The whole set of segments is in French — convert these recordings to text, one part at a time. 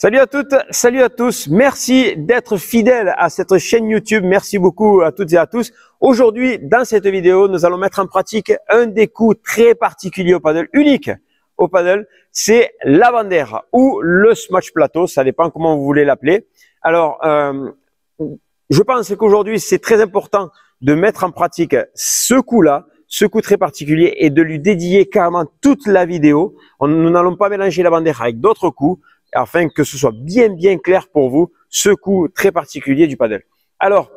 Salut à toutes, salut à tous. Merci d'être fidèles à cette chaîne YouTube. Merci beaucoup à toutes et à tous. Aujourd'hui, dans cette vidéo, nous allons mettre en pratique un des coups très particuliers au paddle, unique au paddle. C'est la bandeira ou le smash plateau. Ça dépend comment vous voulez l'appeler. Alors, je pense qu'aujourd'hui, c'est très important de mettre en pratique ce coup-là, ce coup très particulier, et de lui dédier carrément toute la vidéo. Nous n'allons pas mélanger la bandeira avec d'autres coups, afin que ce soit bien clair pour vous, ce coup très particulier du paddle. Alors,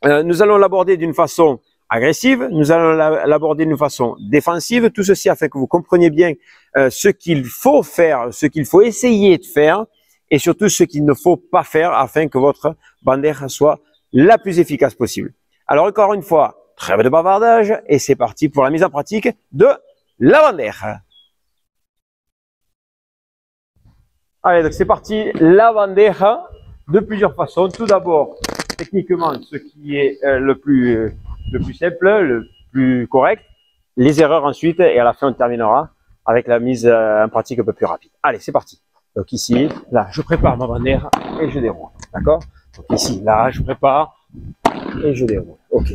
nous allons l'aborder d'une façon agressive, nous allons l'aborder d'une façon défensive, tout ceci afin que vous compreniez bien ce qu'il faut faire, ce qu'il faut essayer de faire, et surtout ce qu'il ne faut pas faire afin que votre bandeira soit la plus efficace possible. Alors encore une fois, trêve de bavardage, et c'est parti pour la mise en pratique de la bandeira. Allez, donc c'est parti, la bandeira de plusieurs façons. Tout d'abord, techniquement, ce qui est le plus simple, le plus correct. Les erreurs ensuite, et à la fin, on terminera avec la mise en pratique un peu plus rapide. Allez, c'est parti. Donc ici, là, je prépare ma bandeira et je déroule. D'accord? Donc ici, là, je prépare et je déroule. Ok.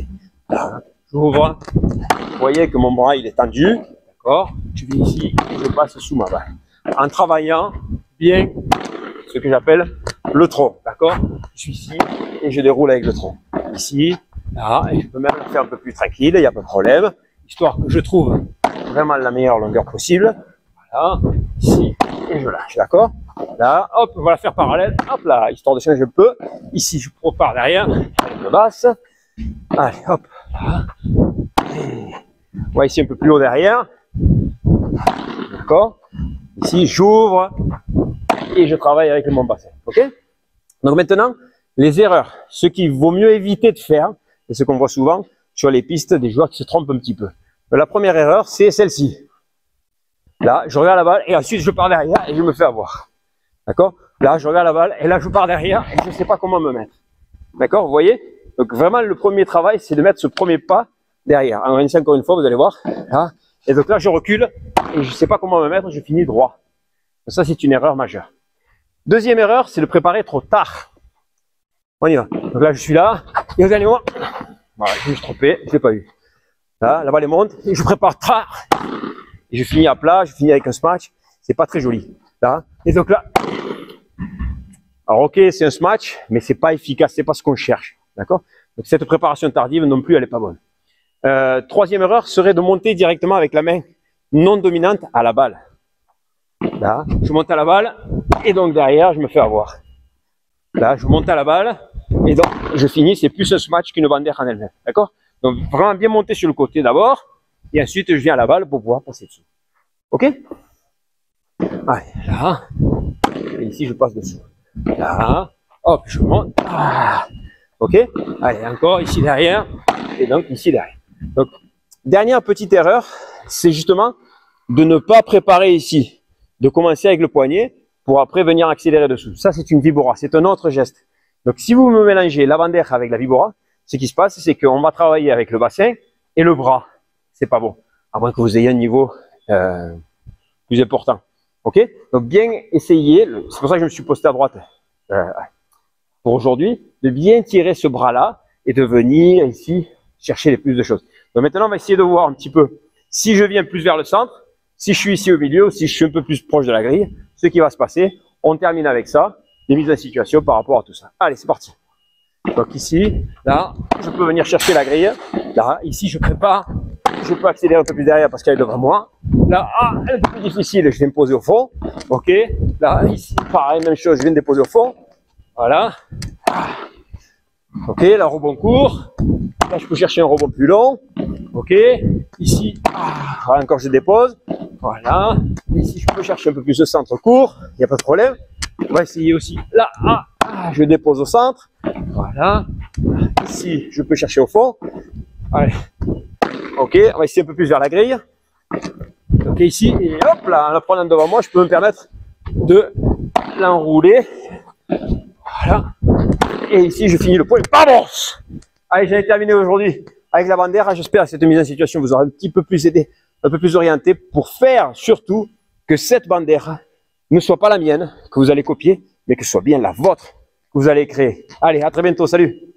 Là, j'ouvre. Vous voyez que mon bras, il est tendu. D'accord? Je viens ici et je passe sous ma balle. En travaillant bien ce que j'appelle le tronc, d'accord? Je suis ici et je déroule avec le tronc. Ici, là, et je peux même le faire un peu plus tranquille, il n'y a pas de problème, histoire que je trouve vraiment la meilleure longueur possible. Voilà, ici, et je lâche, d'accord? Là, hop, on va la faire parallèle, hop là, histoire de changer un peu. Ici, je prépare derrière, avec le basse. Allez, hop, là. On va ici un peu plus haut derrière. D'accord? Ici, j'ouvre et je travaille avec mon bassin. Ok? Donc maintenant, les erreurs, ce qu'il vaut mieux éviter de faire, et ce qu'on voit souvent sur les pistes des joueurs qui se trompent un petit peu. La première erreur, c'est celle-ci. Là, je regarde la balle et ensuite je pars derrière et je me fais avoir. D'accord? Là, je regarde la balle et là, je pars derrière et je ne sais pas comment me mettre. D'accord? Vous voyez? Donc vraiment, le premier travail, c'est de mettre ce premier pas derrière. Alors ici, encore une fois, vous allez voir. Là. Et donc là, je recule et je ne sais pas comment me mettre, je finis droit. Ça, c'est une erreur majeure. Deuxième erreur, c'est de préparer trop tard. On y va. Donc là, je suis là, et vous allez voir. Voilà, je me suis trompé, je ne l'ai pas eu. Là, la balle monte, et je prépare tard. Et je finis à plat, je finis avec un smash. C'est pas très joli. Là. Et donc là. Alors, ok, c'est un smash, mais c'est pas efficace, c'est pas ce qu'on cherche. D'accord? Donc cette préparation tardive non plus, elle n'est pas bonne. Troisième erreur serait de monter directement avec la main non dominante à la balle. Là, je monte à la balle et donc derrière, je me fais avoir. Là, je monte à la balle et donc je finis. C'est plus un smash qu'une bandeira en elle-même. D'accord? Donc vraiment bien monter sur le côté d'abord et ensuite je viens à la balle pour pouvoir passer dessous. Ok? Allez, là. Et ici, je passe dessous. Là. Hop, je monte. Ah. Ok? Allez, encore ici derrière et donc ici derrière. Donc, dernière petite erreur, c'est justement de ne pas préparer ici. De commencer avec le poignet pour après venir accélérer dessous. Ça, c'est une vibora, c'est un autre geste. Donc, si vous me mélangez la bandeira avec la vibora, ce qui se passe, c'est qu'on va travailler avec le bassin et le bras. C'est pas bon, à moins que vous ayez un niveau plus important. Ok? Donc, bien essayer, c'est pour ça que je me suis posté à droite pour aujourd'hui, de bien tirer ce bras-là et de venir ici chercher les plus de choses. Donc, maintenant, on va essayer de voir un petit peu si je viens plus vers le centre. Si je suis ici au milieu, si je suis un peu plus proche de la grille, ce qui va se passer, on termine avec ça, les mises en situation par rapport à tout ça. Allez, c'est parti. Donc ici, là, je peux venir chercher la grille. Là, ici, je prépare. Je peux accélérer un peu plus derrière parce qu'elle est devant moi. Là, elle est plus difficile, je viens me poser au fond. Ok. Là, ici, pareil, même chose, je viens me déposer au fond. Voilà. Ok, là, rebond court. Là, je peux chercher un rebond plus long. Ok. Ici, encore je dépose. Voilà. Ici, je peux chercher un peu plus de centre court. Il n'y a pas de problème. On va essayer aussi. Là, je dépose au centre. Voilà. Ici, je peux chercher au fond. Allez. Ok. On va essayer un peu plus vers la grille. Ok, ici. Et hop là, en la prenant devant moi, je peux me permettre de l'enrouler. Voilà. Et ici, je finis le point. Vamos! Allez, j'en ai terminé aujourd'hui avec la bandeira. J'espère que cette mise en situation vous aura un petit peu plus aidé, un peu plus orienté pour faire surtout que cette bandeira ne soit pas la mienne, que vous allez copier, mais que ce soit bien la vôtre que vous allez créer. Allez, à très bientôt, salut!